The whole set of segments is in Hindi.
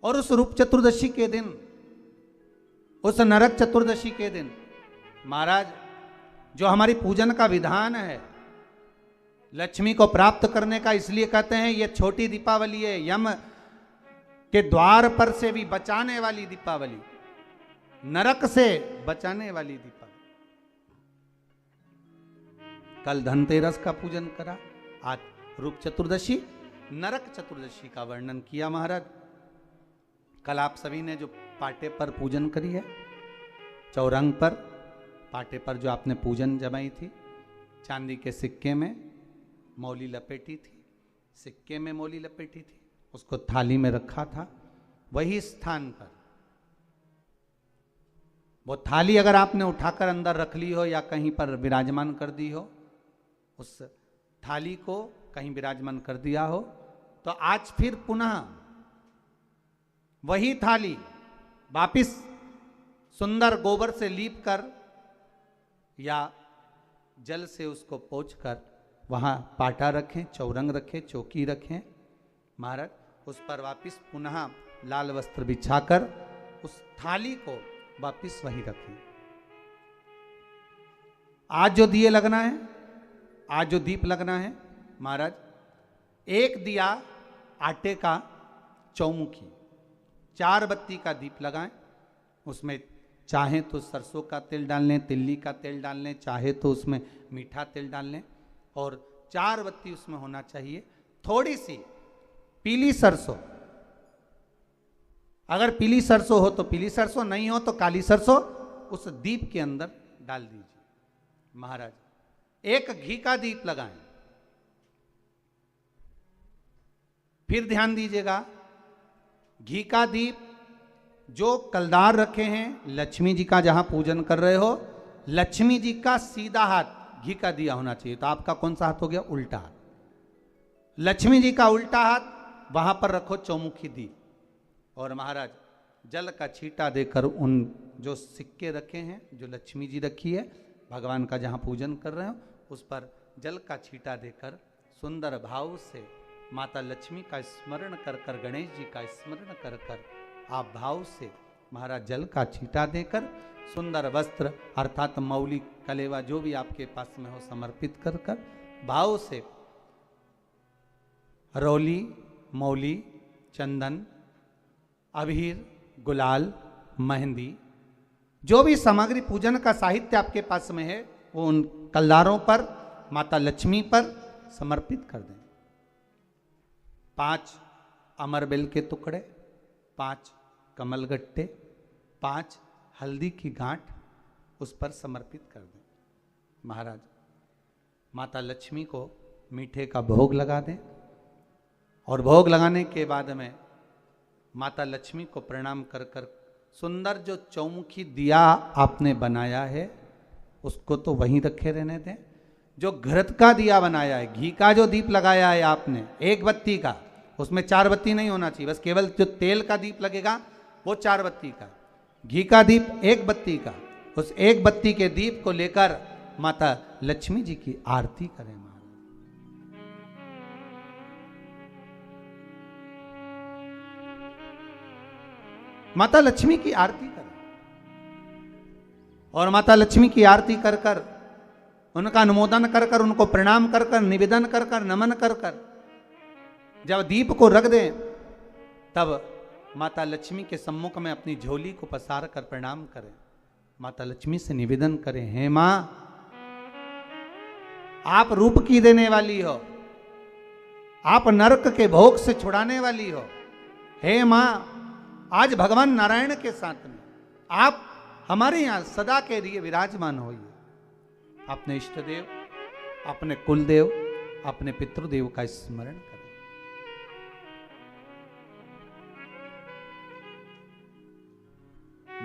और उस रूप चतुर्दशी के दिन, उस नरक चतुर्दशी के दिन महाराज जो हमारी पूजन का विधान है, लक्ष्मी को प्राप्त करने का, इसलिए कहते हैं ये छोटी दीपावली है, यम के द्वार पर से भी बचाने वाली दीपावली, नरक से बचाने वाली दीपावली। कल धनतेरस का पूजन करा, आज रूप चतुर्दशी, नरक चतुर्दशी का वर्णन किया महाराज। कल आप सभी ने जो पाटे पर पूजन करी है, चौरंग पर पाटे पर जो आपने पूजन जमाई थी, चांदी के सिक्के में मौली लपेटी थी, सिक्के में मौली लपेटी थी, उसको थाली में रखा था, वही स्थान पर वो थाली अगर आपने उठाकर अंदर रख ली हो या कहीं पर विराजमान कर दी हो, उस थाली को कहीं विराजमान कर दिया हो, तो आज फिर पुनः वही थाली वापिस सुंदर गोबर से लीप कर या जल से उसको पोंछकर वहाँ पाटा रखें, चौरंग रखें, चौकी रखें महाराज, उस पर वापिस पुनः लाल वस्त्र बिछाकर उस थाली को वापिस वहीं रखें। आज जो दिए लगना है, आज जो दीप लगना है महाराज, एक दिया आटे का चौमुखी, 4 बत्ती का दीप लगाएं, उसमें चाहे तो सरसों का तेल डाल लें, तिल्ली का तेल डाल लें, चाहे तो उसमें मीठा तेल डाल लें, और 4 बत्ती उसमें होना चाहिए। थोड़ी सी पीली सरसों, अगर पीली सरसों हो तो पीली सरसों, नहीं हो तो काली सरसों उस दीप के अंदर डाल दीजिए महाराज। एक घी का दीप लगाएं। फिर ध्यान दीजिएगा, घी का दीप जो कलदार रखे हैं, लक्ष्मी जी का जहां पूजन कर रहे हो, लक्ष्मी जी का सीधा हाथ घी का दिया होना चाहिए। तो आपका कौन सा हाथ हो गया? उल्टा हाथ। लक्ष्मी जी का उल्टा हाथ वहां पर रखो चौमुखी दीप, और महाराज जल का छींटा देकर उन जो सिक्के रखे हैं, जो लक्ष्मी जी रखी है, भगवान का जहां पूजन कर रहे हो, उस पर जल का छींटा देकर सुंदर भाव से माता लक्ष्मी का स्मरण कर कर, गणेश जी का स्मरण कर कर आप भाव से महाराज जल का छींटा देकर सुंदर वस्त्र अर्थात मौली, कलेवा जो भी आपके पास में हो समर्पित कर कर भाव से रौली, मौली, चंदन, अबीर, गुलाल, मेहंदी, जो भी सामग्री पूजन का साहित्य आपके पास में है, वो उन कलदारों पर, माता लक्ष्मी पर समर्पित कर दें। 5 अमरबेल के टुकड़े, 5 कमलगट्टे, 5 हल्दी की गांठ उस पर समर्पित कर दें महाराज। माता लक्ष्मी को मीठे का भोग लगा दें, और भोग लगाने के बाद में माता लक्ष्मी को प्रणाम कर कर सुंदर जो चौमुखी दिया आपने बनाया है उसको तो वहीं रखे रहने दें। जो घृत का दिया बनाया है, घी का जो दीप लगाया है आपने 1 बत्ती का, उसमें 4 बत्ती नहीं होना चाहिए, बस केवल जो तेल का दीप लगेगा वो 4 बत्ती का, घी का दीप 1 बत्ती का, उस 1 बत्ती के दीप को लेकर माता लक्ष्मी जी की आरती करें महाराज। माता लक्ष्मी की आरती करें, और माता लक्ष्मी की आरती कर कर, उनका अनुमोदन कर कर, उनको प्रणाम कर कर, निवेदन कर कर, नमन कर कर जब दीप को रख दें, तब माता लक्ष्मी के सम्मुख में अपनी झोली को पसार कर प्रणाम करें। माता लक्ष्मी से निवेदन करें, हे मां, आप रूप की देने वाली हो, आप नरक के भोग से छुड़ाने वाली हो। हे मां, आज भगवान नारायण के साथ में आप हमारे यहां सदा के लिए विराजमान होइए। अपने इष्ट देव, अपने कुल देव, अपने पितृदेव का स्मरण करें।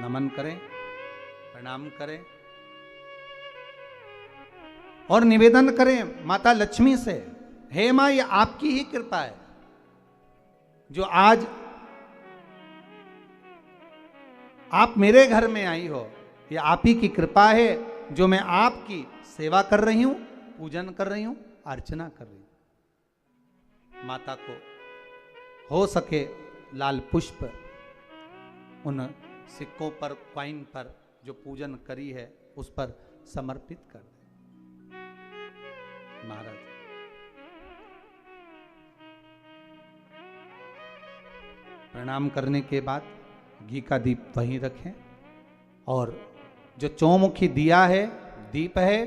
नमन करें, प्रणाम करें, और निवेदन करें माता लक्ष्मी से, हे मां, ये आपकी ही कृपा है जो आज आप मेरे घर में आई हो। ये आप ही की कृपा है जो मैं आपकी सेवा कर रही हूं, पूजन कर रही हूं, अर्चना कर रही हूं। माता को हो सके लाल पुष्प उन सिक्कों पर, कॉइन पर जो पूजन करी है उस पर समर्पित कर दे। महाराज प्रणाम करने के बाद घी का दीप वहीं रखें और जो चौमुखी दिया है, दीप है,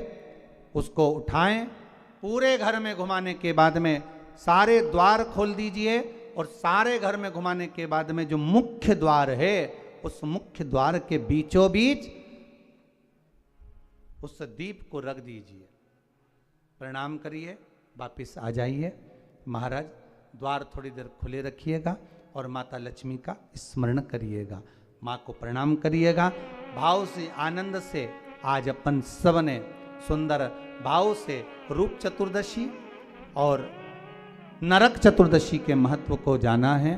उसको उठाएं, पूरे घर में घुमाने के बाद में सारे द्वार खोल दीजिए और सारे घर में घुमाने के बाद में जो मुख्य द्वार है उस मुख्य द्वार के बीचों बीच उस दीप को रख दीजिए। प्रणाम करिए, वापिस आ जाइए। महाराज द्वार थोड़ी देर खुले रखिएगा और माता लक्ष्मी का स्मरण करिएगा, माँ को प्रणाम करिएगा। भाव से, आनंद से आज अपन सबने सुंदर भाव से रूप चतुर्दशी और नरक चतुर्दशी के महत्व को जाना है।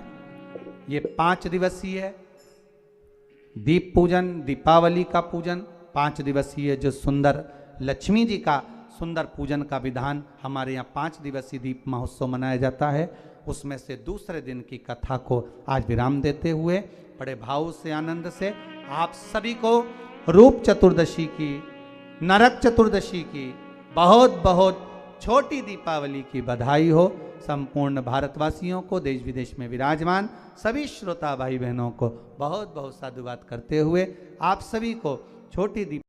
ये 5 दिवसीय दीप पूजन, दीपावली का पूजन, 5 दिवसीय जो सुंदर लक्ष्मी जी का सुंदर पूजन का विधान हमारे यहाँ 5 दिवसीय दीप महोत्सव मनाया जाता है। उसमें से दूसरे दिन की कथा को आज विराम देते हुए बड़े भाव से, आनंद से आप सभी को रूप चतुर्दशी की, नरक चतुर्दशी की बहुत बहुत छोटी दीपावली की बधाई हो। संपूर्ण भारतवासियों को, देश विदेश में विराजमान सभी श्रोता भाई बहनों को बहुत बहुत साधुवाद करते हुए आप सभी को छोटी दीप